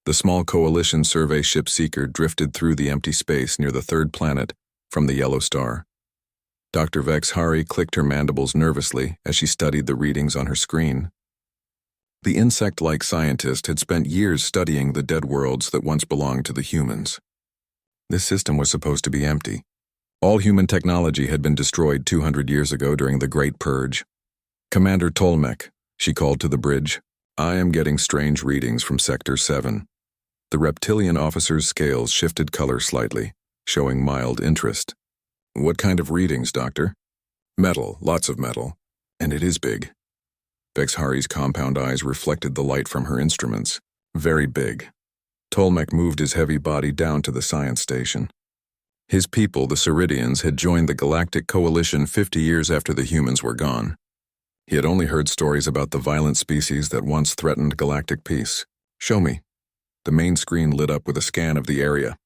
The small Coalition survey ship Seeker drifted through the empty space near the third planet from the yellow star. Dr. Vexhari clicked her mandibles nervously as she studied the readings on her screen. The insect-like scientist had spent years studying the dead worlds that once belonged to the humans. This system was supposed to be empty. All human technology had been destroyed 200 years ago during the Great Purge. "Commander Tolmec," she called to the bridge, "I am getting strange readings from Sector 7. The reptilian officer's scales shifted color slightly, showing mild interest. "What kind of readings, Doctor?" "Metal, lots of metal. And it is big." Vexhari's compound eyes reflected the light from her instruments. Very big. Tolmec moved his heavy body down to the science station. His people, the Ceridians, had joined the Galactic Coalition 50 years after the humans were gone. He had only heard stories about the violent species that once threatened galactic peace. "Show me." The main screen lit up with a scan of the area.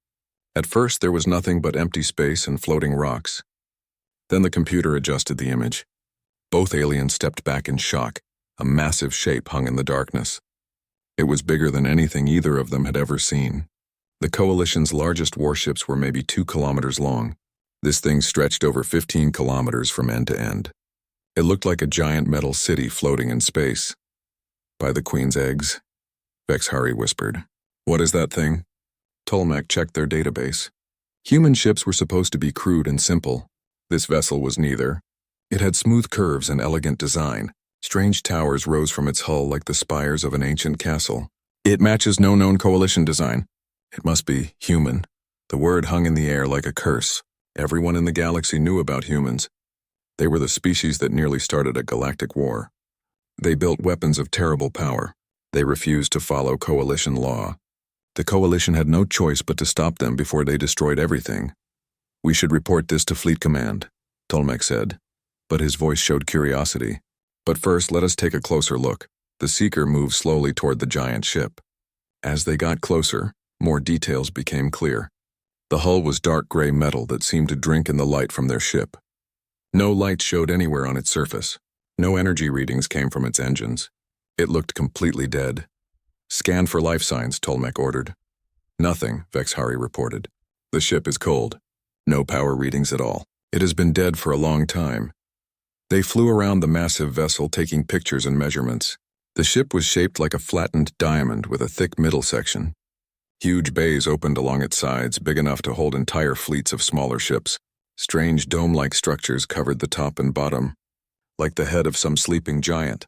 At first, there was nothing but empty space and floating rocks. Then the computer adjusted the image. Both aliens stepped back in shock. A massive shape hung in the darkness. It was bigger than anything either of them had ever seen. The Coalition's largest warships were maybe 2 kilometers long. This thing stretched over 15 kilometers from end to end. It looked like a giant metal city floating in space. "By the Queen's eggs," Vexhari whispered. "What is that thing?" Tolmec checked their database. Human ships were supposed to be crude and simple. This vessel was neither. It had smooth curves and elegant design. Strange towers rose from its hull like the spires of an ancient castle. "It matches no known Coalition design. It must be human." The word hung in the air like a curse. Everyone in the galaxy knew about humans. They were the species that nearly started a galactic war. They built weapons of terrible power. They refused to follow Coalition law. The Coalition had no choice but to stop them before they destroyed everything. "We should report this to Fleet Command," Tolmec said, but his voice showed curiosity. "But first, let us take a closer look." The Seeker moved slowly toward the giant ship. As they got closer, more details became clear. The hull was dark gray metal that seemed to drink in the light from their ship. No light showed anywhere on its surface. No energy readings came from its engines. It looked completely dead. "Scan for life signs," Tolmec ordered. "Nothing," Vexhari reported. "The ship is cold. No power readings at all. It has been dead for a long time." They flew around the massive vessel, taking pictures and measurements. The ship was shaped like a flattened diamond with a thick middle section. Huge bays opened along its sides, big enough to hold entire fleets of smaller ships. Strange dome-like structures covered the top and bottom, like the head of some sleeping giant.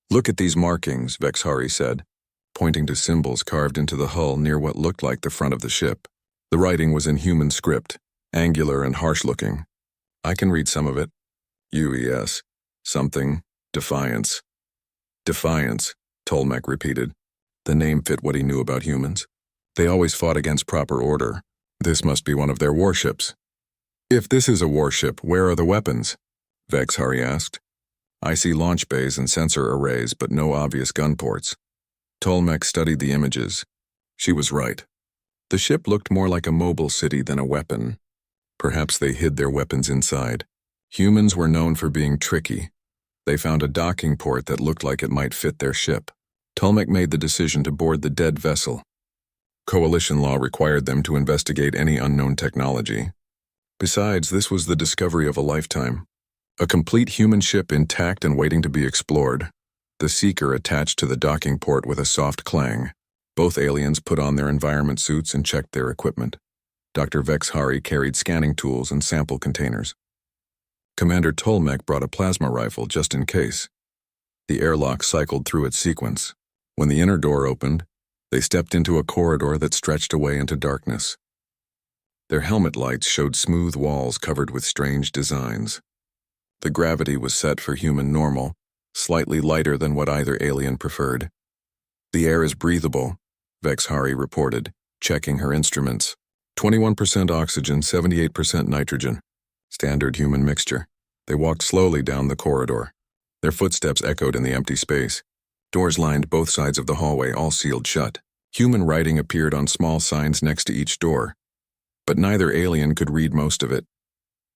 "Look at these markings," Vexhari said, pointing to symbols carved into the hull near what looked like the front of the ship. The writing was in human script, angular and harsh-looking. "I can read some of it." "UES. Something. Defiance." "Defiance," Tolmec repeated. The name fit what he knew about humans. They always fought against proper order. This must be one of their warships. "If this is a warship, where are the weapons?" Vexhari asked. "I see launch bays and sensor arrays, but no obvious gun ports." Tolmec studied the images. She was right. The ship looked more like a mobile city than a weapon. Perhaps they hid their weapons inside. Humans were known for being tricky. They found a docking port that looked like it might fit their ship. Tolmec made the decision to board the dead vessel. Coalition law required them to investigate any unknown technology. Besides, this was the discovery of a lifetime. A complete human ship intact and waiting to be explored. The Seeker attached to the docking port with a soft clang. Both aliens put on their environment suits and checked their equipment. Dr. Vexhari carried scanning tools and sample containers. Commander Tolmec brought a plasma rifle just in case. The airlock cycled through its sequence. When the inner door opened, they stepped into a corridor that stretched away into darkness. Their helmet lights showed smooth walls covered with strange designs. The gravity was set for human normal, slightly lighter than what either alien preferred. "The air is breathable," Vexhari reported, checking her instruments. 21% oxygen, 78% nitrogen. Standard human mixture. They walked slowly down the corridor. Their footsteps echoed in the empty space. Doors lined both sides of the hallway, all sealed shut. Human writing appeared on small signs next to each door, but neither alien could read most of it.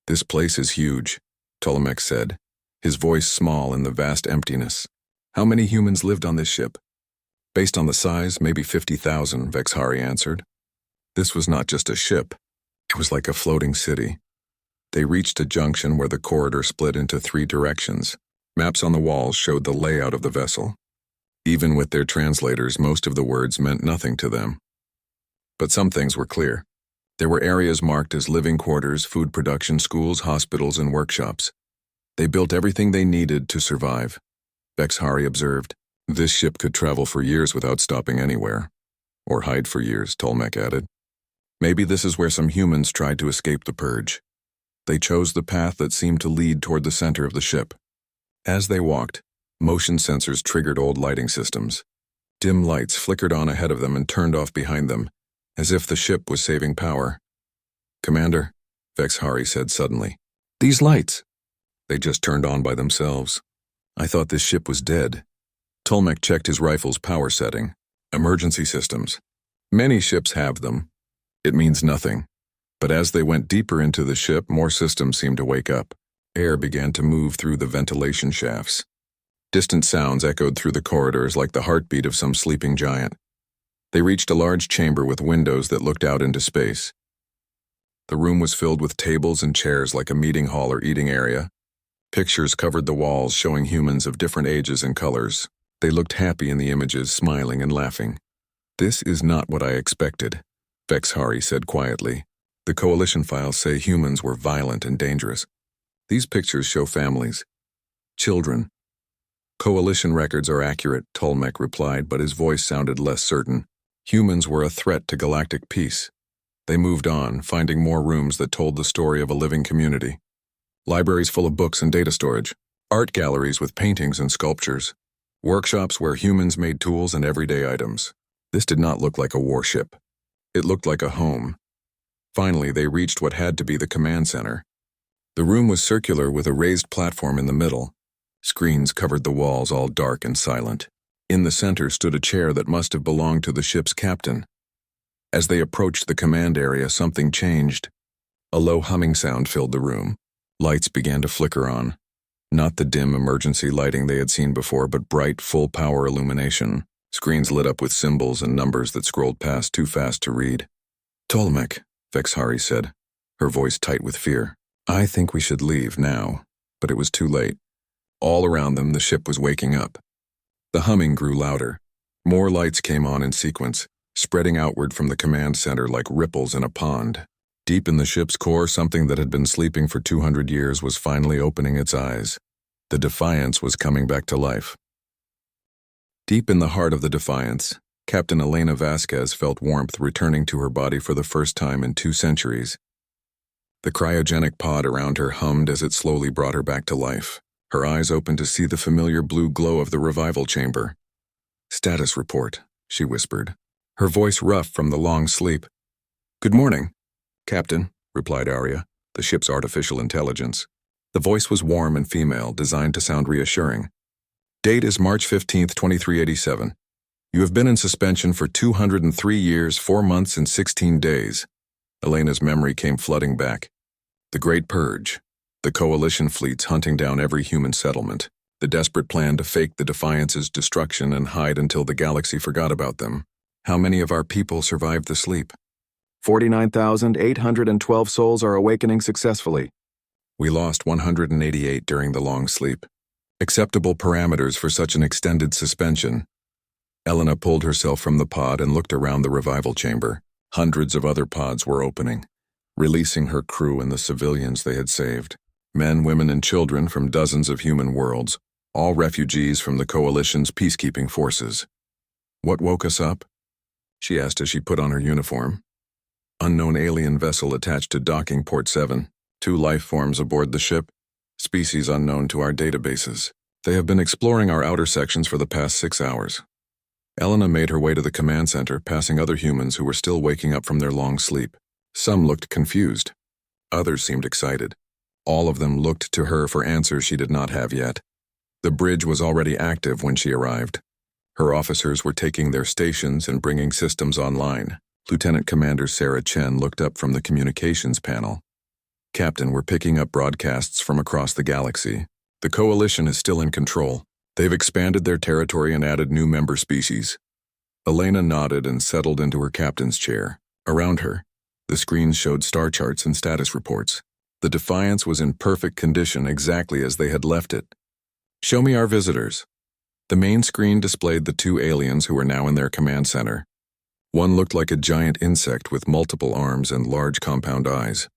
"This place is huge," Tolmec said, his voice small in the vast emptiness. "How many humans lived on this ship?" Based on the size, maybe 50,000, Vexhari answered. This was not just a ship. It was like a floating city. They reached a junction where the corridor split into 3 directions. Maps on the walls showed the layout of the vessel. Even with their translators, most of the words meant nothing to them. But some things were clear. There were areas marked as living quarters, food production, schools, hospitals, and workshops. They built everything they needed to survive. Vexhari observed. This ship could travel for years without stopping anywhere. Or hide for years, Tolmec added. Maybe this is where some humans tried to escape the purge. They chose the path that seemed to lead toward the center of the ship. As they walked, motion sensors triggered old lighting systems. Dim lights flickered on ahead of them and turned off behind them, as if the ship was saving power. Commander, Vexhari said suddenly. These lights. They just turned on by themselves. I thought this ship was dead. Tolmec checked his rifle's power setting. Emergency systems. Many ships have them. It means nothing. But as they went deeper into the ship, more systems seemed to wake up. Air began to move through the ventilation shafts. Distant sounds echoed through the corridors like the heartbeat of some sleeping giant. They reached a large chamber with windows that looked out into space. The room was filled with tables and chairs like a meeting hall or eating area. Pictures covered the walls showing humans of different ages and colors. They looked happy in the images, smiling and laughing. This is not what I expected, Vexhari said quietly. The Coalition files say humans were violent and dangerous. These pictures show families. Children. Coalition records are accurate, Tolmec replied, but his voice sounded less certain. Humans were a threat to galactic peace. They moved on, finding more rooms that told the story of a living community. Libraries full of books and data storage. Art galleries with paintings and sculptures. Workshops where humans made tools and everyday items. This did not look like a warship. It looked like a home. Finally, they reached what had to be the command center. The room was circular with a raised platform in the middle. Screens covered the walls, all dark and silent. In the center stood a chair that must have belonged to the ship's captain. As they approached the command area, something changed. A low humming sound filled the room. Lights began to flicker on. Not the dim emergency lighting they had seen before, but bright, full-power illumination. Screens lit up with symbols and numbers that scrolled past too fast to read. Tolmec, Vexhari said, her voice tight with fear. I think we should leave now. But it was too late. All around them, the ship was waking up. The humming grew louder. More lights came on in sequence, spreading outward from the command center like ripples in a pond. Deep in the ship's core, something that had been sleeping for 200 years was finally opening its eyes. The Defiance was coming back to life. Deep in the heart of the Defiance, Captain Elena Vasquez felt warmth returning to her body for the first time in 2 centuries. The cryogenic pod around her hummed as it slowly brought her back to life. Her eyes opened to see the familiar blue glow of the revival chamber. Status report, she whispered, her voice rough from the long sleep. Good morning, Captain, replied Arya, the ship's artificial intelligence. The voice was warm and female, designed to sound reassuring. Date is March 15th, 2387. You have been in suspension for 203 years, 4 months, and 16 days. Elena's memory came flooding back. The Great Purge. The Coalition fleets hunting down every human settlement. The desperate plan to fake the Defiance's destruction and hide until the galaxy forgot about them. How many of our people survived the sleep? 49,812 souls are awakening successfully. We lost 188 during the long sleep. Acceptable parameters for such an extended suspension. Elena pulled herself from the pod and looked around the revival chamber. Hundreds of other pods were opening, releasing her crew and the civilians they had saved. Men, women, and children from dozens of human worlds, all refugees from the Coalition's peacekeeping forces. What woke us up? She asked as she put on her uniform. Unknown alien vessel attached to docking port 7. 2 life forms aboard the ship. Species unknown to our databases. They have been exploring our outer sections for the past 6 hours. Elena made her way to the command center, passing other humans who were still waking up from their long sleep. Some looked confused. Others seemed excited. All of them looked to her for answers she did not have yet. The bridge was already active when she arrived. Her officers were taking their stations and bringing systems online. Lieutenant Commander Sarah Chen looked up from the communications panel. Captain, we're picking up broadcasts from across the galaxy. The Coalition is still in control. They've expanded their territory and added new member species. Elena nodded and settled into her captain's chair. Around her, the screens showed star charts and status reports. The Defiance was in perfect condition, exactly as they had left it. "Show me our visitors." The main screen displayed the two aliens who were now in their command center. One looked like a giant insect with multiple arms and large compound eyes.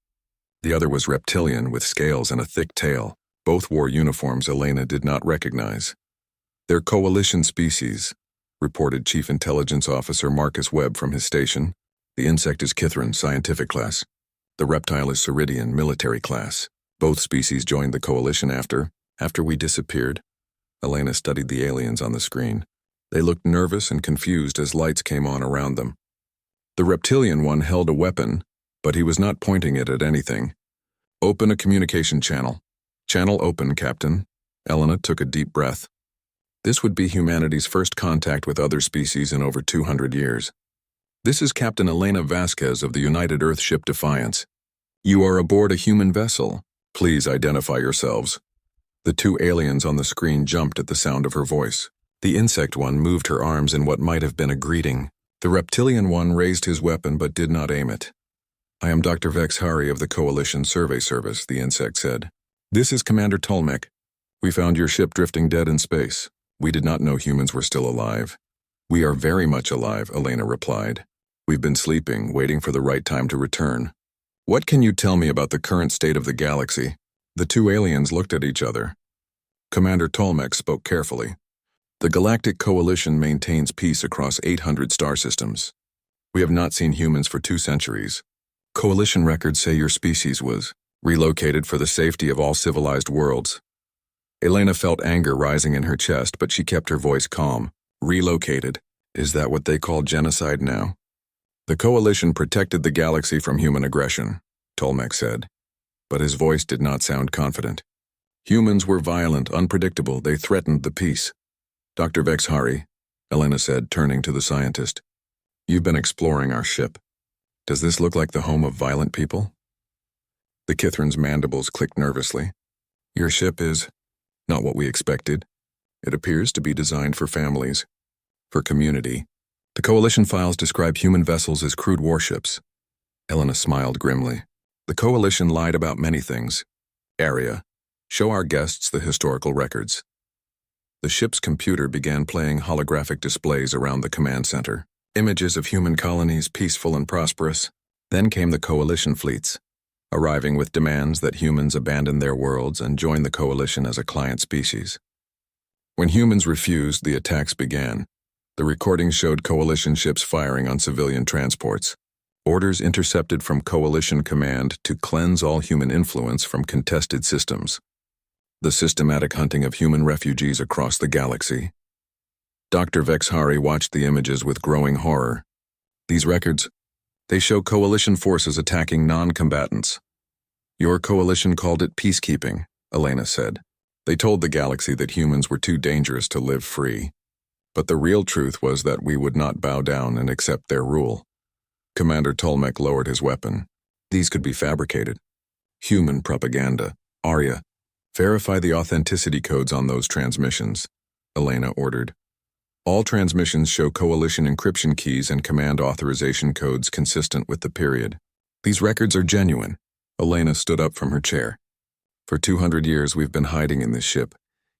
The other was reptilian with scales and a thick tail. Both wore uniforms Elena did not recognize. "They're coalition species," reported Chief Intelligence Officer Marcus Webb from his station. "The insect is Kithrin, scientific class. The reptile is Ceridian, military class. Both species joined the coalition after we disappeared." Elena studied the aliens on the screen. They looked nervous and confused as lights came on around them. The reptilian one held a weapon, but he was not pointing it at anything. "Open a communication channel." "Channel open, Captain." Elena took a deep breath. This would be humanity's first contact with other species in over 200 years. "This is Captain Elena Vasquez of the United Earth ship Defiance. You are aboard a human vessel. Please identify yourselves." The two aliens on the screen jumped at the sound of her voice. The insect one moved her arms in what might have been a greeting. The reptilian one raised his weapon but did not aim it. "I am Dr. Vex Hari of the Coalition Survey Service," the insect said. "This is Commander Tolmec. We found your ship drifting dead in space. We did not know humans were still alive." "We are very much alive," Elena replied. "We've been sleeping, waiting for the right time to return." "What can you tell me about the current state of the galaxy?" The two aliens looked at each other. Commander Tolmec spoke carefully. "The Galactic Coalition maintains peace across 800 star systems. We have not seen humans for 2 centuries. Coalition records say your species was relocated for the safety of all civilized worlds." Elena felt anger rising in her chest, but she kept her voice calm. "Relocated? Is that what they call genocide now?" "The Coalition protected the galaxy from human aggression," Tolmec said, but his voice did not sound confident. "Humans were violent, unpredictable. They threatened the peace." "Dr. Vex Hari," Elena said, turning to the scientist. "You've been exploring our ship. Does this look like the home of violent people?" The Kithrin's mandibles clicked nervously. "Your ship is not what we expected. It appears to be designed for families, for community. The Coalition files describe human vessels as crude warships." Elena smiled grimly. "The Coalition lied about many things. Area. Show our guests the historical records." The ship's computer began playing holographic displays around the command center. Images of human colonies, peaceful and prosperous. Then came the Coalition fleets, arriving with demands that humans abandon their worlds and join the Coalition as a client species. When humans refused, the attacks began. The recordings showed Coalition ships firing on civilian transports. Orders intercepted from Coalition command to cleanse all human influence from contested systems. The systematic hunting of human refugees across the galaxy. Dr. Vex Hari watched the images with growing horror. "These records, they show Coalition forces attacking non-combatants. Your Coalition called it peacekeeping," Elena said. "They told the galaxy that humans were too dangerous to live free. But the real truth was that we would not bow down and accept their rule." Commander Tolmec lowered his weapon. "These could be fabricated. Human propaganda. Arya, verify the authenticity codes on those transmissions," Elena ordered. "All transmissions show Coalition encryption keys and command authorization codes consistent with the period. These records are genuine." Elena stood up from her chair. "For 200 years we've been hiding in this ship,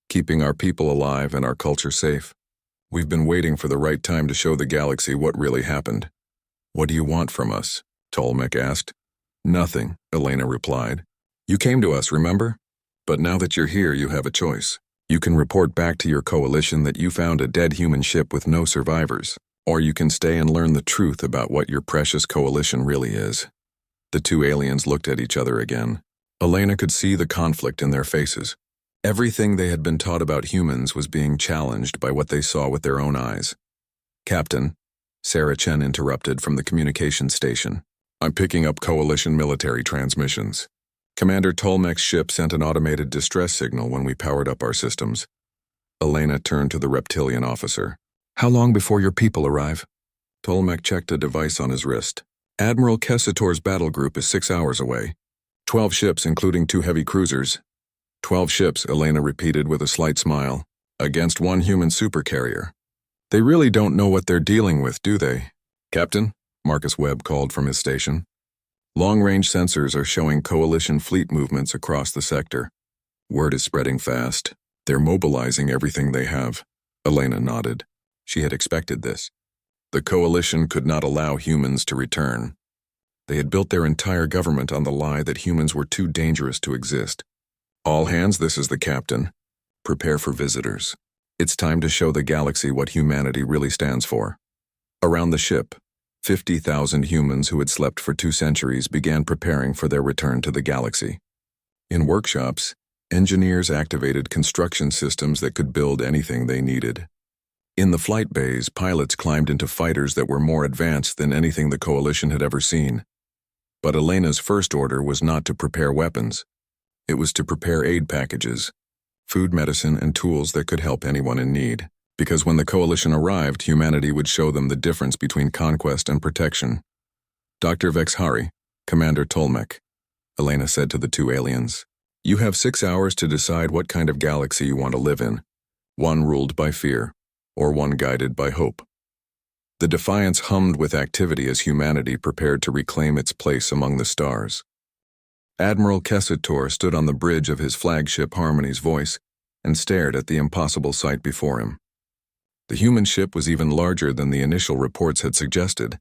keeping our people alive and our culture safe. We've been waiting for the right time to show the galaxy what really happened." "What do you want from us?" Tolmec asked. "Nothing," Elena replied. "You came to us, remember? But now that you're here, you have a choice. You can report back to your Coalition that you found a dead human ship with no survivors, or you can stay and learn the truth about what your precious Coalition really is." The two aliens looked at each other again. Elena could see the conflict in their faces. Everything they had been taught about humans was being challenged by what they saw with their own eyes. "Captain," Sarah Chen interrupted from the communication station. "I'm picking up Coalition military transmissions. Commander Tolmec's ship sent an automated distress signal when we powered up our systems." Elena turned to the reptilian officer. "How long before your people arrive?" Tolmec checked a device on his wrist. "Admiral Kessator's battle group is 6 hours away. 12 ships, including 2 heavy cruisers." 12 ships, Elena repeated with a slight smile, "against 1 human supercarrier. They really don't know what they're dealing with, do they? Captain, Marcus Webb called from his station. Long-range sensors are showing coalition fleet movements across the sector. Word is spreading fast. They're mobilizing everything they have. Elena nodded. She had expected this. The coalition could not allow humans to return. They had built their entire government on the lie that humans were too dangerous to exist. All hands, this is the captain. Prepare for visitors. It's time to show the galaxy what humanity really stands for. Around the ship, 50,000 humans who had slept for 2 centuries began preparing for their return to the galaxy. In workshops, engineers activated construction systems that could build anything they needed. In the flight bays, pilots climbed into fighters that were more advanced than anything the coalition had ever seen. But Elena's first order was not to prepare weapons. It was to prepare aid packages, food, medicine, and tools that could help anyone in need. Because when the coalition arrived, humanity would show them the difference between conquest and protection. Dr. Vexhari, Commander Tolmec, Elena said to the 2 aliens, you have 6 hours to decide what kind of galaxy you want to live in, one ruled by fear, or one guided by hope. The Defiance hummed with activity as humanity prepared to reclaim its place among the stars. Admiral Kessitor stood on the bridge of his flagship Harmony's Voice and stared at the impossible sight before him. The human ship was even larger than the initial reports had suggested.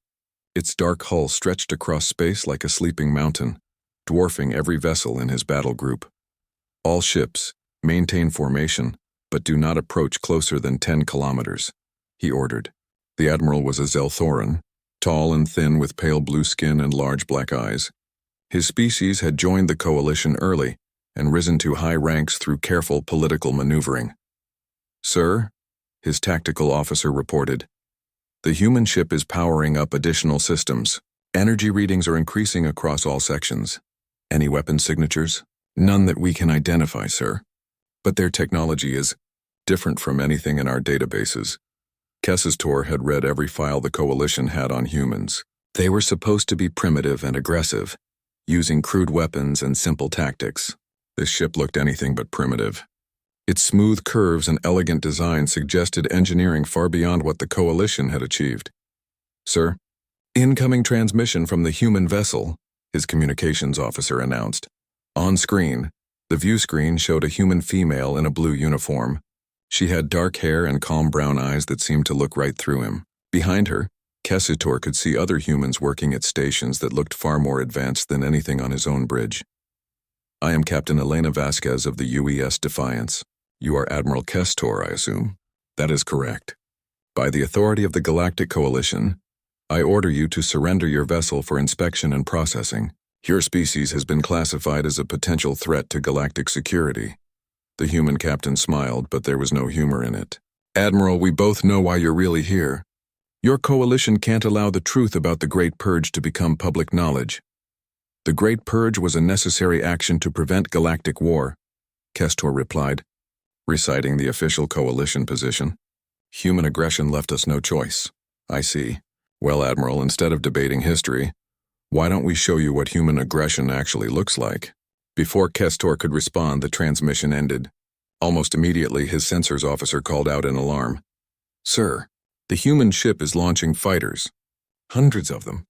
Its dark hull stretched across space like a sleeping mountain, dwarfing every vessel in his battle group. All ships, maintain formation, but do not approach closer than 10 kilometers, he ordered. The admiral was a Zelthoran, tall and thin with pale blue skin and large black eyes. His species had joined the coalition early and risen to high ranks through careful political maneuvering. Sir, his tactical officer reported, the human ship is powering up additional systems. Energy readings are increasing across all sections. Any weapon signatures? None that we can identify, sir. But their technology is different from anything in our databases. Kessitor had read every file the coalition had on humans. They were supposed to be primitive and aggressive, using crude weapons and simple tactics. This ship looked anything but primitive. Its smooth curves and elegant design suggested engineering far beyond what the coalition had achieved. Sir, incoming transmission from the human vessel, his communications officer announced. On screen, the view screen showed a human female in a blue uniform. She had dark hair and calm brown eyes that seemed to look right through him. Behind her, Kessitor could see other humans working at stations that looked far more advanced than anything on his own bridge. I am Captain Elena Vasquez of the UES Defiance. You are Admiral Kestor, I assume. That is correct. By the authority of the Galactic Coalition, I order you to surrender your vessel for inspection and processing. Your species has been classified as a potential threat to galactic security. The human captain smiled, but there was no humor in it. Admiral, we both know why you're really here. Your coalition can't allow the truth about the Great Purge to become public knowledge. The Great Purge was a necessary action to prevent galactic war, Kestor replied, reciting the official coalition position. Human aggression left us no choice. I see. Well, Admiral, instead of debating history, why don't we show you what human aggression actually looks like? Before Kestor could respond, the transmission ended. Almost immediately, his sensors officer called out in alarm. Sir, the human ship is launching fighters. Hundreds of them.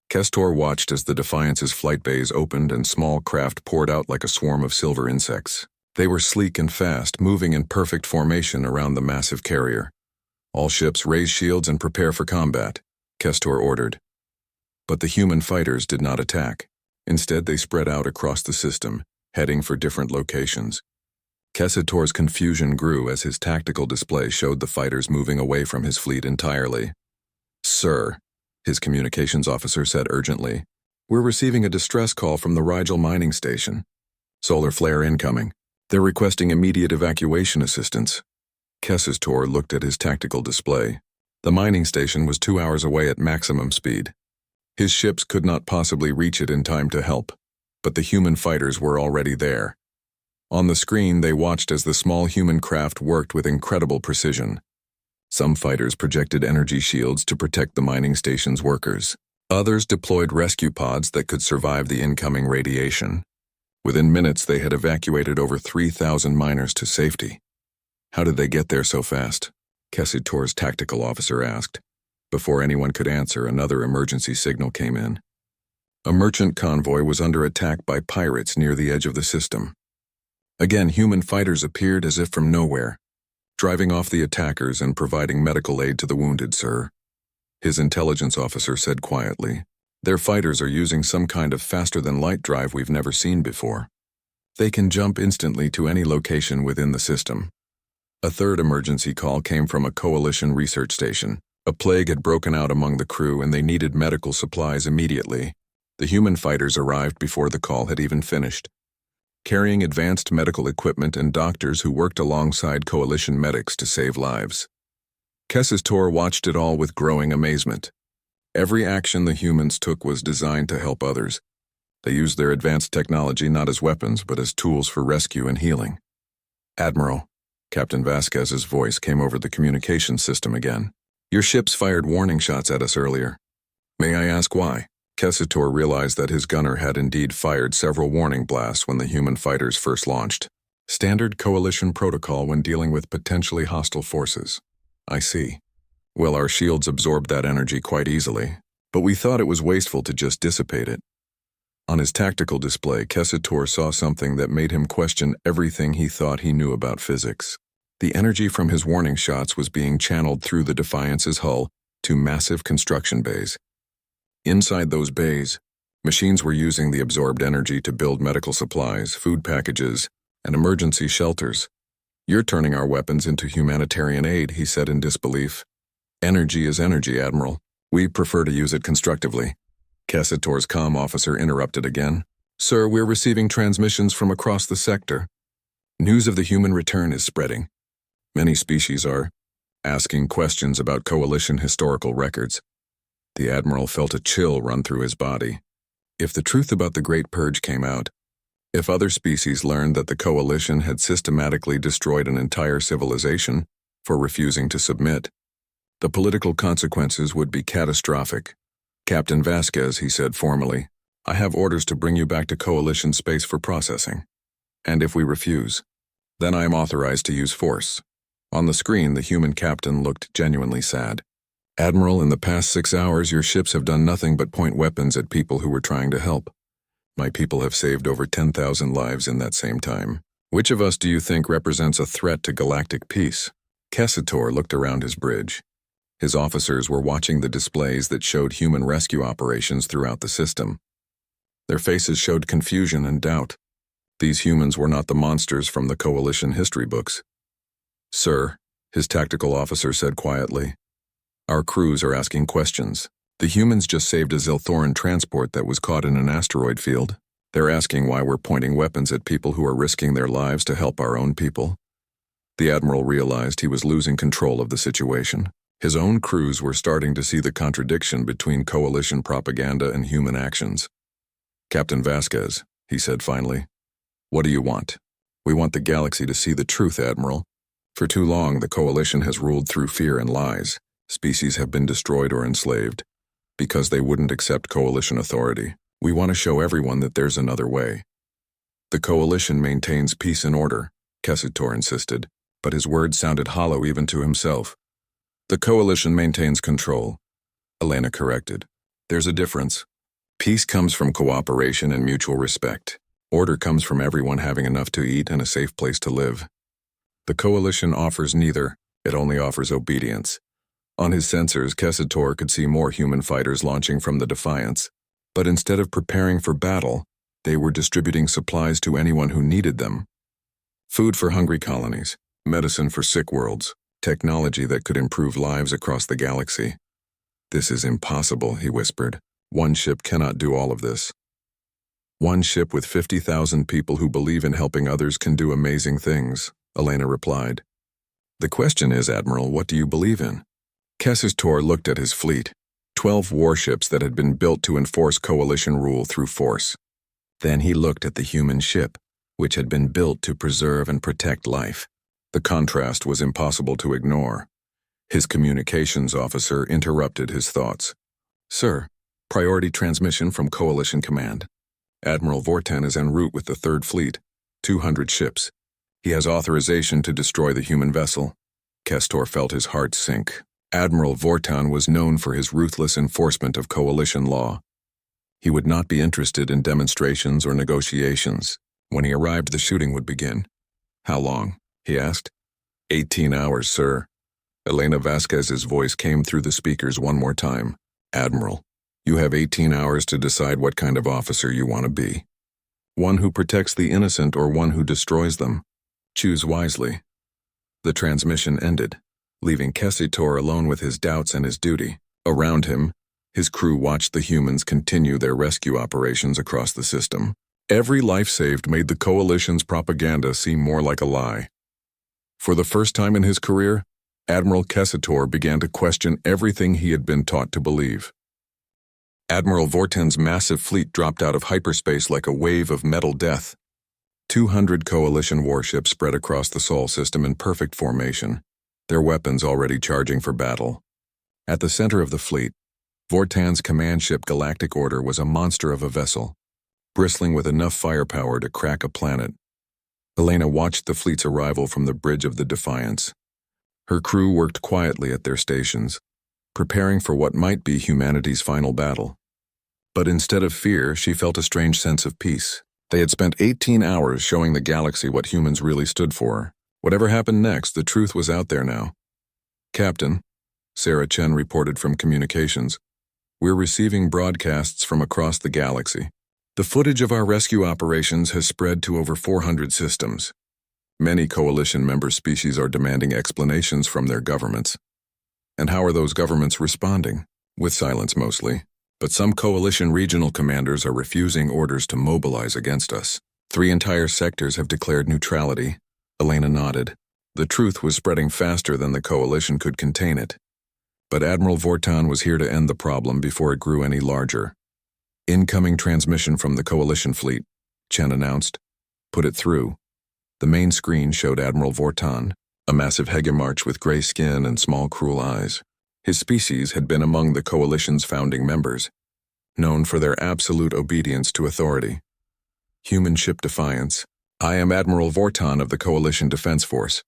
Kestor watched as the Defiance's flight bays opened and small craft poured out like a swarm of silver insects. They were sleek and fast, moving in perfect formation around the massive carrier. All ships raise shields and prepare for combat, Kestor ordered. But the human fighters did not attack. Instead, they spread out across the system, heading for different locations. Kessitor's confusion grew as his tactical display showed the fighters moving away from his fleet entirely. Sir, his communications officer said urgently, we're receiving a distress call from the Rigel mining station. Solar flare incoming. They're requesting immediate evacuation assistance. Kessitor looked at his tactical display. The mining station was 2 hours away at maximum speed. His ships could not possibly reach it in time to help, but the human fighters were already there. On the screen, they watched as the small human craft worked with incredible precision. Some fighters projected energy shields to protect the mining station's workers. Others deployed rescue pods that could survive the incoming radiation. Within minutes, they had evacuated over 3,000 miners to safety. How did they get there so fast? Kessitor's tactical officer asked. Before anyone could answer, another emergency signal came in. A merchant convoy was under attack by pirates near the edge of the system. Again, human fighters appeared as if from nowhere, driving off the attackers and providing medical aid to the wounded, sir. His intelligence officer said quietly. Their fighters are using some kind of faster-than-light drive we've never seen before. They can jump instantly to any location within the system. A third emergency call came from a coalition research station. A plague had broken out among the crew and they needed medical supplies immediately. The human fighters arrived before the call had even finished, carrying advanced medical equipment and doctors who worked alongside coalition medics to save lives. Kessitor watched it all with growing amazement. Every action the humans took was designed to help others. They used their advanced technology not as weapons but as tools for rescue and healing. Admiral, Captain Vasquez's voice came over the communication system again. Your ships fired warning shots at us earlier. May I ask why? Kessitor realized that his gunner had indeed fired several warning blasts when the human fighters first launched. Standard coalition protocol when dealing with potentially hostile forces. I see. Well, our shields absorbed that energy quite easily, but we thought it was wasteful to just dissipate it. On his tactical display, Kessitor saw something that made him question everything he thought he knew about physics. The energy from his warning shots was being channeled through the Defiance's hull to massive construction bays. Inside those bays, machines were using the absorbed energy to build medical supplies, food packages, and emergency shelters. You're turning our weapons into humanitarian aid, he said in disbelief. Energy is energy, Admiral. We prefer to use it constructively. Kessitor's comm officer interrupted again. Sir, we're receiving transmissions from across the sector. News of the human return is spreading. Many species are asking questions about coalition historical records. The Admiral felt a chill run through his body. If the truth about the Great Purge came out, if other species learned that the coalition had systematically destroyed an entire civilization for refusing to submit, the political consequences would be catastrophic. Captain Vasquez, he said formally, I have orders to bring you back to coalition space for processing. And if we refuse, then I am authorized to use force. On the screen, the human captain looked genuinely sad. Admiral, in the past 6 hours, your ships have done nothing but point weapons at people who were trying to help. My people have saved over 10,000 lives in that same time. Which of us do you think represents a threat to galactic peace? Kessitor looked around his bridge. His officers were watching the displays that showed human rescue operations throughout the system. Their faces showed confusion and doubt. These humans were not the monsters from the coalition history books. Sir, his tactical officer said quietly, our crews are asking questions. The humans just saved a Zilthoran transport that was caught in an asteroid field. They're asking why we're pointing weapons at people who are risking their lives to help our own people. The Admiral realized he was losing control of the situation. His own crews were starting to see the contradiction between coalition propaganda and human actions. Captain Vasquez, he said finally, what do you want? We want the galaxy to see the truth, Admiral. For too long, the coalition has ruled through fear and lies. Species have been destroyed or enslaved because they wouldn't accept coalition authority. We want to show everyone that there's another way. The coalition maintains peace and order, Kessitor insisted, but his words sounded hollow even to himself. The coalition maintains control, Elena corrected. There's a difference. Peace comes from cooperation and mutual respect. Order comes from everyone having enough to eat and a safe place to live. The coalition offers neither, it only offers obedience. On his sensors, Kessitor could see more human fighters launching from the Defiance, but instead of preparing for battle, they were distributing supplies to anyone who needed them. Food for hungry colonies, medicine for sick worlds, technology that could improve lives across the galaxy. This is impossible, he whispered. One ship cannot do all of this. One ship with 50,000 people who believe in helping others can do amazing things, Elena replied. The question is, Admiral, what do you believe in? Kessitor looked at his fleet, 12 warships that had been built to enforce coalition rule through force. Then he looked at the human ship, which had been built to preserve and protect life. The contrast was impossible to ignore. His communications officer interrupted his thoughts. Sir, priority transmission from Coalition Command. Admiral Vorten is en route with the Third Fleet, 200 ships. He has authorization to destroy the human vessel. Kestor felt his heart sink. Admiral Vortan was known for his ruthless enforcement of coalition law. He would not be interested in demonstrations or negotiations. When he arrived, the shooting would begin. "How long?" he asked. 18 hours, sir. Elena Vasquez's voice came through the speakers one more time. "Admiral, you have 18 hours to decide what kind of officer you want to be. One who protects the innocent or one who destroys them. Choose wisely." The transmission ended, leaving Kessitor alone with his doubts and his duty. Around him, his crew watched the humans continue their rescue operations across the system. Every life saved made the Coalition's propaganda seem more like a lie. For the first time in his career, Admiral Kessitor began to question everything he had been taught to believe. Admiral Vortan's massive fleet dropped out of hyperspace like a wave of metal death. 200 Coalition warships spread across the Sol system in perfect formation, their weapons already charging for battle. At the center of the fleet, Vortan's command ship Galactic Order was a monster of a vessel, bristling with enough firepower to crack a planet. Elena watched the fleet's arrival from the bridge of the Defiance. Her crew worked quietly at their stations, preparing for what might be humanity's final battle. But instead of fear, she felt a strange sense of peace. They had spent 18 hours showing the galaxy what humans really stood for. Whatever happened next, the truth was out there now. "Captain," Sarah Chen reported from communications, "we're receiving broadcasts from across the galaxy. The footage of our rescue operations has spread to over 400 systems. Many Coalition member species are demanding explanations from their governments. And how are those governments responding? With silence mostly. But some Coalition regional commanders are refusing orders to mobilize against us. 3 entire sectors have declared neutrality." Elena nodded. The truth was spreading faster than the Coalition could contain it. But Admiral Vortan was here to end the problem before it grew any larger. "Incoming transmission from the Coalition fleet," Chen announced. "Put it through." The main screen showed Admiral Vortan, a massive hegemarch with gray skin and small cruel eyes. His species had been among the Coalition's founding members, known for their absolute obedience to authority. "Human ship Defiance. I am Admiral Vortan of the Coalition Defense Force.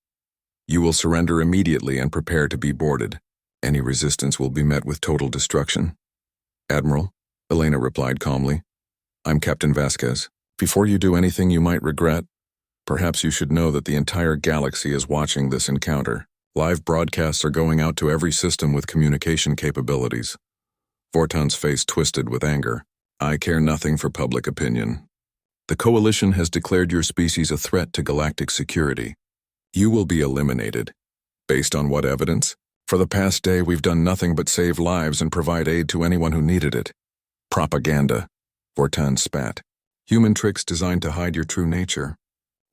You will surrender immediately and prepare to be boarded. Any resistance will be met with total destruction." "Admiral," Elena replied calmly, "I'm Captain Vasquez. Before you do anything you might regret, perhaps you should know that the entire galaxy is watching this encounter. Live broadcasts are going out to every system with communication capabilities." Vortan's face twisted with anger. "I care nothing for public opinion. The Coalition has declared your species a threat to galactic security. You will be eliminated. Based on what evidence? For the past day, we've done nothing but save lives and provide aid to anyone who needed it." "Propaganda," Vortan spat. "Human tricks designed to hide your true nature.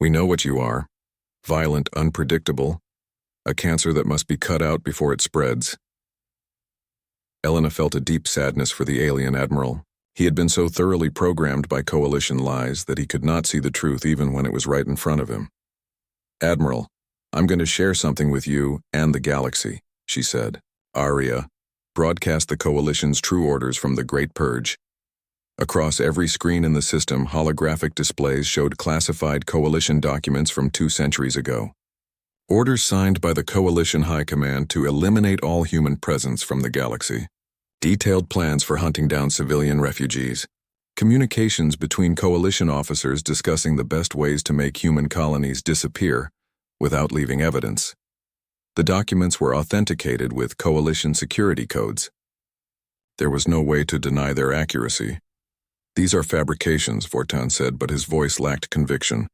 We know what you are. Violent, unpredictable. A cancer that must be cut out before it spreads." Elena felt a deep sadness for the alien admiral. He had been so thoroughly programmed by Coalition lies that he could not see the truth even when it was right in front of him. "Admiral, I'm going to share something with you and the galaxy," she said. "Aria, broadcast the Coalition's true orders from the Great Purge." Across every screen in the system, holographic displays showed classified Coalition documents from 2 centuries ago. Orders signed by the Coalition High Command to eliminate all human presence from the galaxy. Detailed plans for hunting down civilian refugees. Communications between Coalition officers discussing the best ways to make human colonies disappear without leaving evidence. The documents were authenticated with Coalition security codes. There was no way to deny their accuracy. "These are fabrications," Vortan said, but his voice lacked conviction.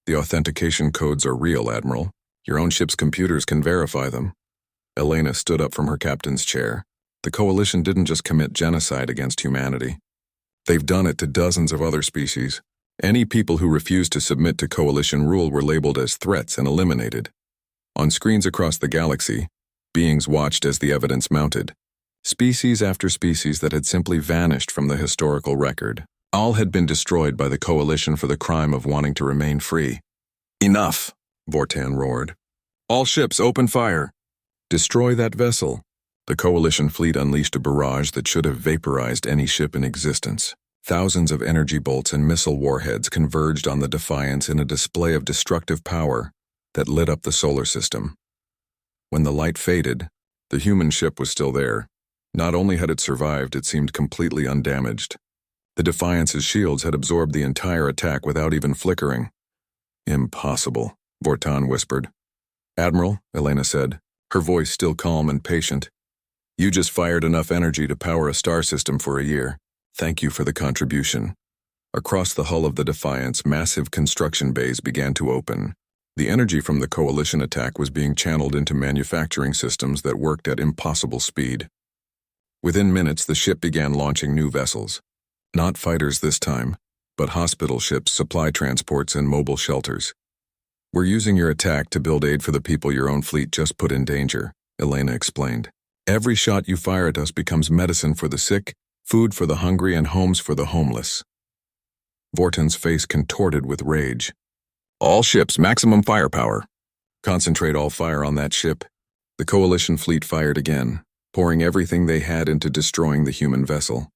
"The authentication codes are real, Admiral. Your own ship's computers can verify them." Elena stood up from her captain's chair. "The Coalition didn't just commit genocide against humanity. They've done it to dozens of other species. Any people who refused to submit to Coalition rule were labeled as threats and eliminated. On screens across the galaxy, beings watched as the evidence mounted. Species after species that had simply vanished from the historical record. All had been destroyed by the Coalition for the crime of wanting to remain free. "Enough!" Vortan roared. "All ships, open fire! Destroy that vessel!" The Coalition fleet unleashed a barrage that should have vaporized any ship in existence. Thousands of energy bolts and missile warheads converged on the Defiance in a display of destructive power that lit up the solar system. When the light faded, the human ship was still there. Not only had it survived, it seemed completely undamaged. The Defiance's shields had absorbed the entire attack without even flickering. Impossible, Vortan whispered. Admiral, Elena said, her voice still calm and patient. You just fired enough energy to power a star system for a year. Thank you for the contribution. Across the hull of the Defiance, massive construction bays began to open. The energy from the Coalition attack was being channeled into manufacturing systems that worked at impossible speed. Within minutes, the ship began launching new vessels. Not fighters this time, but hospital ships, supply transports, and mobile shelters. We're using your attack to build aid for the people your own fleet just put in danger, Elena explained. Every shot you fire at us becomes medicine for the sick, food for the hungry, and homes for the homeless. Vortan's face contorted with rage. All ships, maximum firepower. Concentrate all fire on that ship. The Coalition fleet fired again, pouring everything they had into destroying the human vessel.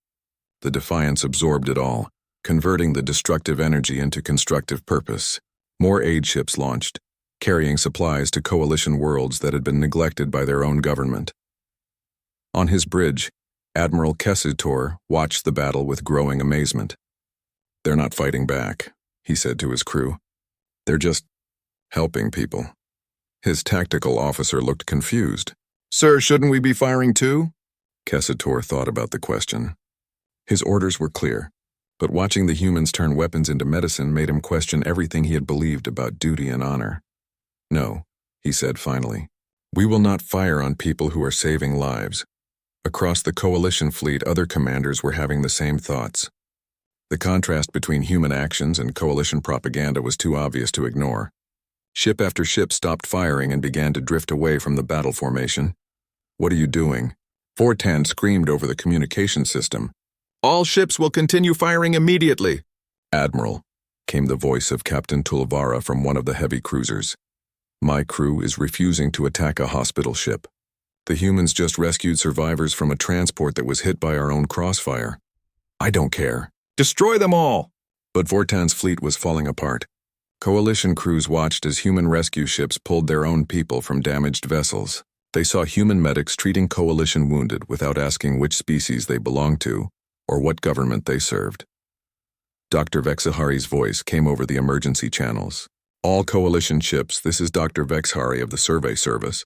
The Defiance absorbed it all, converting the destructive energy into constructive purpose. More aid ships launched, carrying supplies to Coalition worlds that had been neglected by their own government. On his bridge, Admiral Kesutor watched the battle with growing amazement. They're not fighting back, he said to his crew. They're just helping people. His tactical officer looked confused. Sir, shouldn't we be firing too? Kesutor thought about the question. His orders were clear, but watching the humans turn weapons into medicine made him question everything he had believed about duty and honor. No, he said finally. We will not fire on people who are saving lives. Across the Coalition fleet, other commanders were having the same thoughts. The contrast between human actions and Coalition propaganda was too obvious to ignore. Ship after ship stopped firing and began to drift away from the battle formation. What are you doing? Vortan screamed over the communication system. All ships will continue firing immediately. Admiral, came the voice of Captain Tulvara from one of the heavy cruisers. My crew is refusing to attack a hospital ship. The humans just rescued survivors from a transport that was hit by our own crossfire. I don't care. Destroy them all! But Vortan's fleet was falling apart. Coalition crews watched as human rescue ships pulled their own people from damaged vessels. They saw human medics treating Coalition wounded without asking which species they belonged to or what government they served. Dr. Vexahari's voice came over the emergency channels. All Coalition ships, this is Dr. Vexahari of the Survey Service.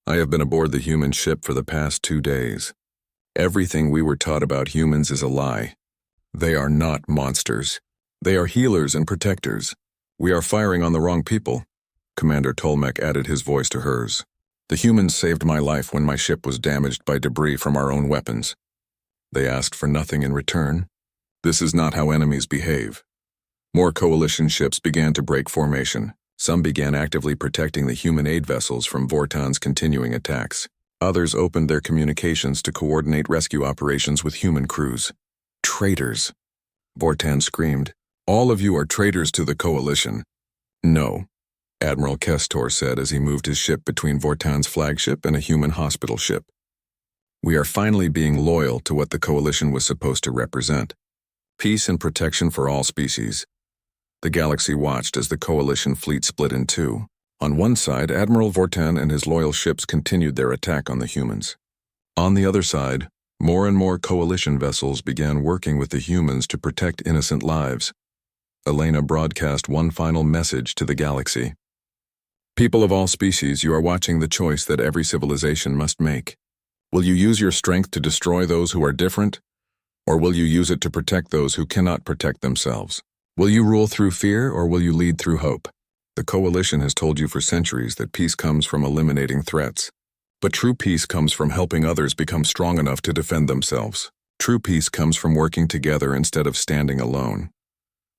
I have been aboard the human ship for the past 2 days. Everything we were taught about humans is a lie. They are not monsters. They are healers and protectors. We are firing on the wrong people. Commander Tolmec added his voice to hers. The humans saved my life when my ship was damaged by debris from our own weapons. They asked for nothing in return. This is not how enemies behave. More Coalition ships began to break formation. Some began actively protecting the human aid vessels from Vortan's continuing attacks. Others opened their communications to coordinate rescue operations with human crews. Traitors! Vortan screamed. All of you are traitors to the Coalition. No, Admiral Kestor said as he moved his ship between Vortan's flagship and a human hospital ship. We are finally being loyal to what the Coalition was supposed to represent. Peace and protection for all species. The galaxy watched as the Coalition fleet split in two. On one side, Admiral Vortan and his loyal ships continued their attack on the humans. On the other side, more and more Coalition vessels began working with the humans to protect innocent lives. Elena broadcast one final message to the galaxy. People of all species, you are watching the choice that every civilization must make. Will you use your strength to destroy those who are different? Or will you use it to protect those who cannot protect themselves? Will you rule through fear, or will you lead through hope? The Coalition has told you for centuries that peace comes from eliminating threats. But true peace comes from helping others become strong enough to defend themselves. True peace comes from working together instead of standing alone.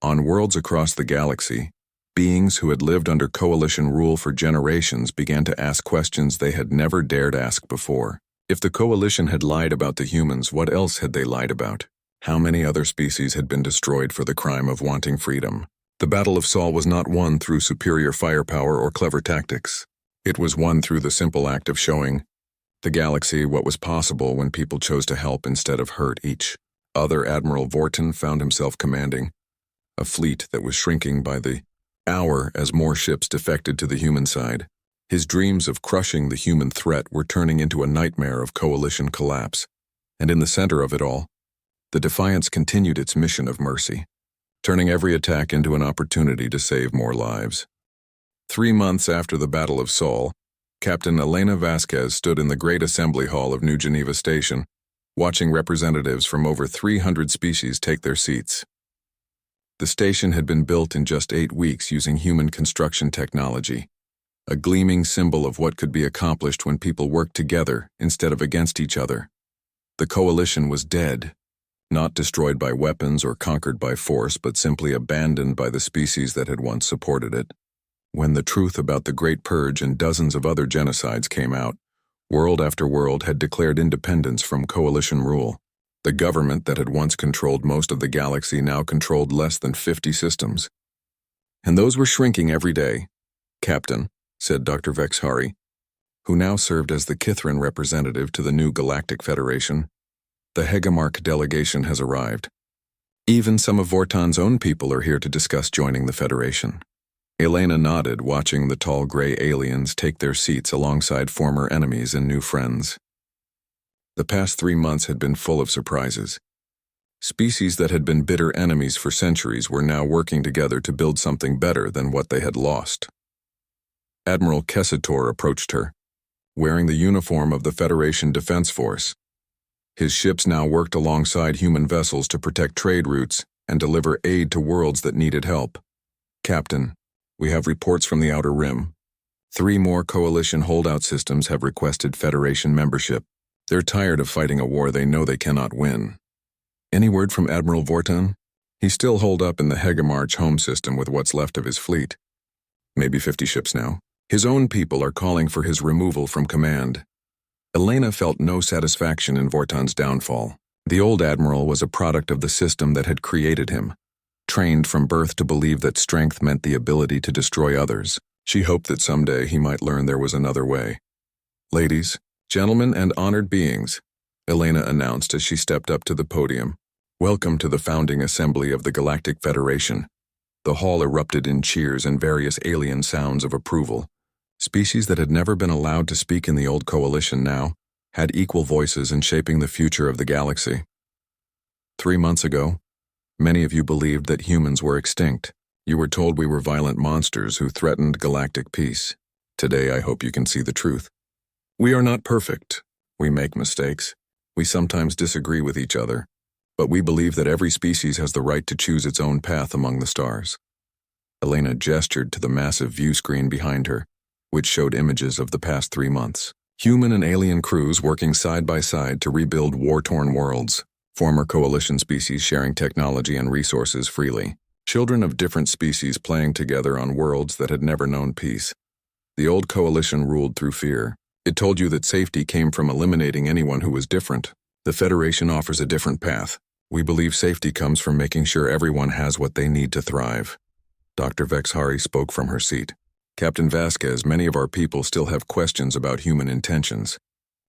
On worlds across the galaxy, beings who had lived under Coalition rule for generations began to ask questions they had never dared ask before. If the Coalition had lied about the humans, what else had they lied about? How many other species had been destroyed for the crime of wanting freedom? The Battle of Sol was not won through superior firepower or clever tactics. It was won through the simple act of showing the galaxy what was possible when people chose to help instead of hurt each other. Admiral Vortan found himself commanding a fleet that was shrinking by the hour as more ships defected to the human side. His dreams of crushing the human threat were turning into a nightmare of coalition collapse, and in the center of it all, the Defiance continued its mission of mercy, turning every attack into an opportunity to save more lives. 3 months after the Battle of Sol, Captain Elena Vasquez stood in the Great Assembly Hall of New Geneva Station, watching representatives from over 300 species take their seats. The station had been built in just 8 weeks using human construction technology, a gleaming symbol of what could be accomplished when people worked together instead of against each other. The coalition was dead, not destroyed by weapons or conquered by force, but simply abandoned by the species that had once supported it. When the truth about the Great Purge and dozens of other genocides came out, world after world had declared independence from coalition rule. The government that had once controlled most of the galaxy now controlled less than 50 systems. And those were shrinking every day. "Captain," said Dr. Vex Hari, who now served as the Kithrin representative to the new Galactic Federation, "the Hegemarch delegation has arrived. Even some of Vorton's own people are here to discuss joining the Federation." Elena nodded, watching the tall gray aliens take their seats alongside former enemies and new friends. The past 3 months had been full of surprises. Species that had been bitter enemies for centuries were now working together to build something better than what they had lost. Admiral Kessator approached her, wearing the uniform of the Federation Defense Force. His ships now worked alongside human vessels to protect trade routes and deliver aid to worlds that needed help. "Captain, we have reports from the Outer Rim. 3 more Coalition holdout systems have requested Federation membership. They're tired of fighting a war they know they cannot win." "Any word from Admiral Vorton? He's still holed up in the Hegemarch home system with what's left of his fleet. Maybe 50 ships now. His own people are calling for his removal from command." Elena felt no satisfaction in Vorton's downfall. The old admiral was a product of the system that had created him, trained from birth to believe that strength meant the ability to destroy others. She hoped that someday he might learn there was another way. "Ladies, gentlemen, and honored beings," Elena announced as she stepped up to the podium, "welcome to the founding assembly of the Galactic Federation." The hall erupted in cheers and various alien sounds of approval. Species that had never been allowed to speak in the old coalition now had equal voices in shaping the future of the galaxy. 3 months ago, many of you believed that humans were extinct. You were told we were violent monsters who threatened galactic peace. Today, I hope you can see the truth. We are not perfect. We make mistakes. We sometimes disagree with each other. But we believe that every species has the right to choose its own path among the stars. Elena gestured to the massive view screen behind her, which showed images of the past 3 months. Human and alien crews working side by side to rebuild war-torn worlds, former coalition species sharing technology and resources freely, children of different species playing together on worlds that had never known peace. The old coalition ruled through fear. It told you that safety came from eliminating anyone who was different. The Federation offers a different path. We believe safety comes from making sure everyone has what they need to thrive. Dr. Vex Hari spoke from her seat. "Captain Vasquez, many of our people still have questions about human intentions.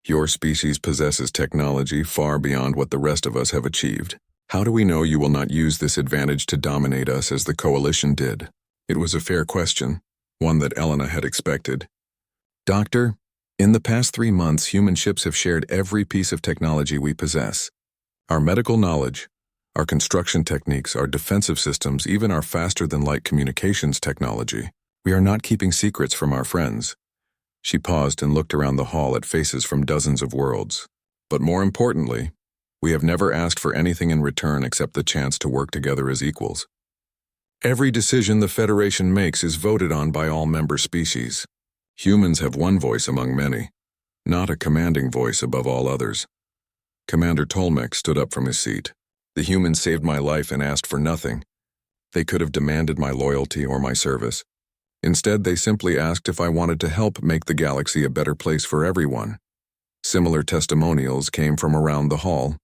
Your species possesses technology far beyond what the rest of us have achieved. How do we know you will not use this advantage to dominate us as the Coalition did?" It was a fair question, one that Elena had expected. "Doctor, in the past 3 months, human ships have shared every piece of technology we possess. Our medical knowledge, our construction techniques, our defensive systems, even our faster-than-light communications technology. We are not keeping secrets from our friends." She paused and looked around the hall at faces from dozens of worlds. "But more importantly, we have never asked for anything in return except the chance to work together as equals. Every decision the Federation makes is voted on by all member species. Humans have one voice among many, not a commanding voice above all others." Commander Tolmec stood up from his seat. "The humans saved my life and asked for nothing. They could have demanded my loyalty or my service. Instead, they simply asked if I wanted to help make the galaxy a better place for everyone." Similar testimonials came from around the hall.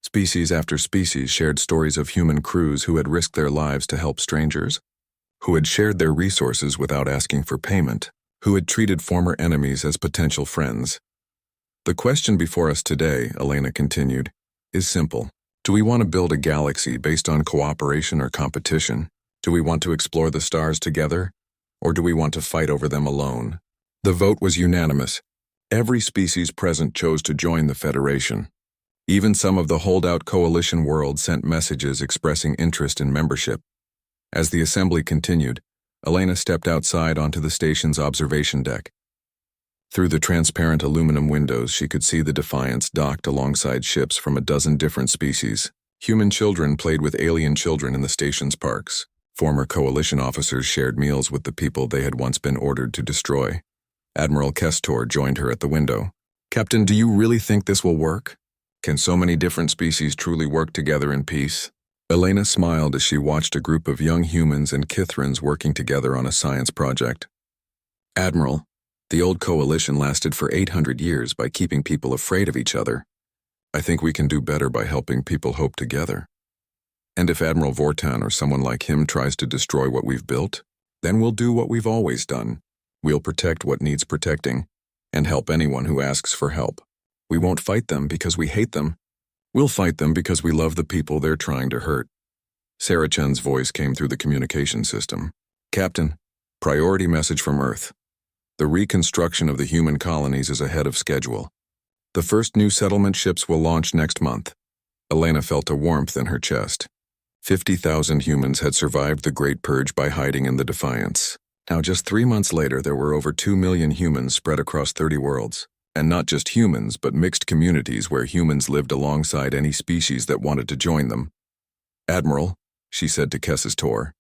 Species after species shared stories of human crews who had risked their lives to help strangers, who had shared their resources without asking for payment, who had treated former enemies as potential friends. "The question before us today," Elena continued, "is simple. Do we want to build a galaxy based on cooperation or competition? Do we want to explore the stars together? Or do we want to fight over them alone?" The vote was unanimous. Every species present chose to join the Federation. Even some of the holdout coalition worlds sent messages expressing interest in membership. As the assembly continued, Elena stepped outside onto the station's observation deck. Through the transparent aluminum windows, she could see the Defiance docked alongside ships from a dozen different species. Human children played with alien children in the station's parks. Former coalition officers shared meals with the people they had once been ordered to destroy. Admiral Kestor joined her at the window. "Captain, do you really think this will work? Can so many different species truly work together in peace?" Elena smiled as she watched a group of young humans and Kithrans working together on a science project. "Admiral, the old coalition lasted for 800 years by keeping people afraid of each other. I think we can do better by helping people hope together. And if Admiral Vortan or someone like him tries to destroy what we've built, then we'll do what we've always done. We'll protect what needs protecting, and help anyone who asks for help. We won't fight them because we hate them. We'll fight them because we love the people they're trying to hurt." Sarah Chen's voice came through the communication system. "Captain, priority message from Earth. The reconstruction of the human colonies is ahead of schedule. The first new settlement ships will launch next month." Elena felt a warmth in her chest. 50,000 humans had survived the Great Purge by hiding in the Defiance. Now, just 3 months later, there were over 2 million humans spread across 30 worlds. And not just humans, but mixed communities where humans lived alongside any species that wanted to join them. "Admiral," she said to Kessis Tor,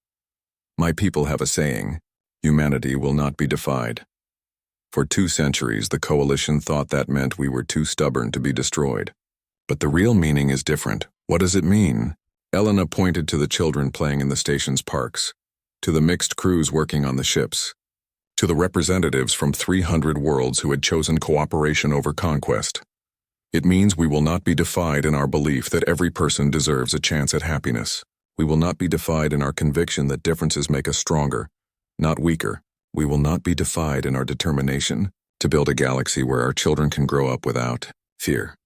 "my people have a saying, humanity will not be defied. For 2 centuries, the Coalition thought that meant we were too stubborn to be destroyed. But the real meaning is different. What does it mean?" Elena pointed to the children playing in the station's parks, to the mixed crews working on the ships, to the representatives from 300 worlds who had chosen cooperation over conquest. "It means we will not be defied in our belief that every person deserves a chance at happiness. We will not be defied in our conviction that differences make us stronger, not weaker. We will not be defied in our determination to build a galaxy where our children can grow up without fear."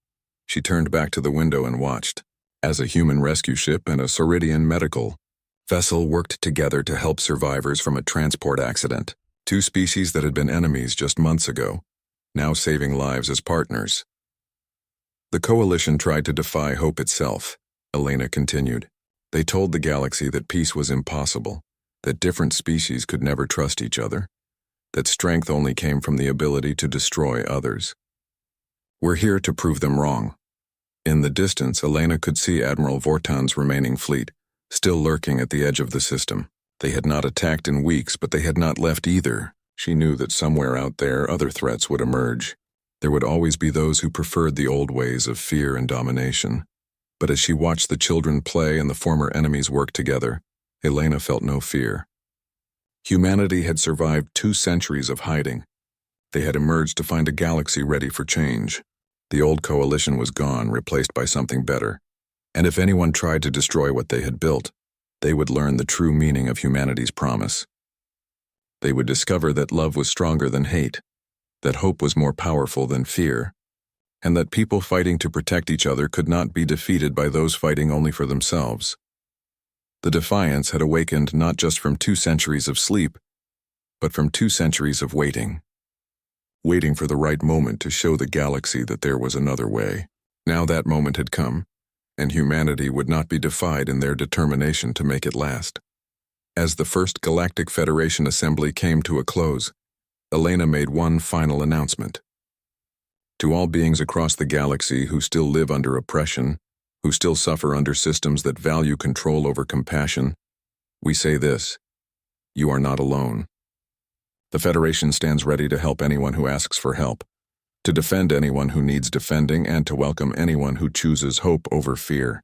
She turned back to the window and watched, as a human rescue ship and a Ceridian medical vessel worked together to help survivors from a transport accident. 2 species that had been enemies just months ago, now saving lives as partners. "The Coalition tried to defy hope itself," Elena continued. "They told the galaxy that peace was impossible, that different species could never trust each other, that strength only came from the ability to destroy others. We're here to prove them wrong." In the distance, Elena could see Admiral Vortan's remaining fleet, still lurking at the edge of the system. They had not attacked in weeks, but they had not left either. She knew that somewhere out there other threats would emerge. There would always be those who preferred the old ways of fear and domination. But as she watched the children play and the former enemies work together, Elena felt no fear. Humanity had survived 2 centuries of hiding. They had emerged to find a galaxy ready for change. The old coalition was gone, replaced by something better. And if anyone tried to destroy what they had built, they would learn the true meaning of humanity's promise. They would discover that love was stronger than hate, that hope was more powerful than fear, and that people fighting to protect each other could not be defeated by those fighting only for themselves. The Defiance had awakened not just from 2 centuries of sleep, but from 2 centuries of waiting. Waiting for the right moment to show the galaxy that there was another way. Now that moment had come, and humanity would not be defied in their determination to make it last. As the first Galactic Federation assembly came to a close, Elena made one final announcement. To all beings across the galaxy who still live under oppression, who still suffer under systems that value control over compassion, we say this: you are not alone. The Federation stands ready to help anyone who asks for help, to defend anyone who needs defending, and to welcome anyone who chooses hope over fear.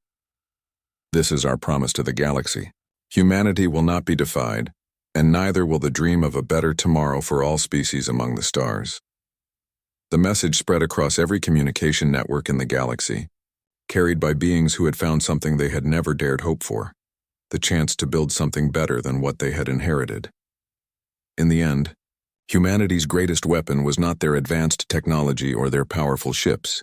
This is our promise to the galaxy. Humanity will not be defied, and neither will the dream of a better tomorrow for all species among the stars. The message spread across every communication network in the galaxy, carried by beings who had found something they had never dared hope for, the chance to build something better than what they had inherited. In the end, humanity's greatest weapon was not their advanced technology or their powerful ships.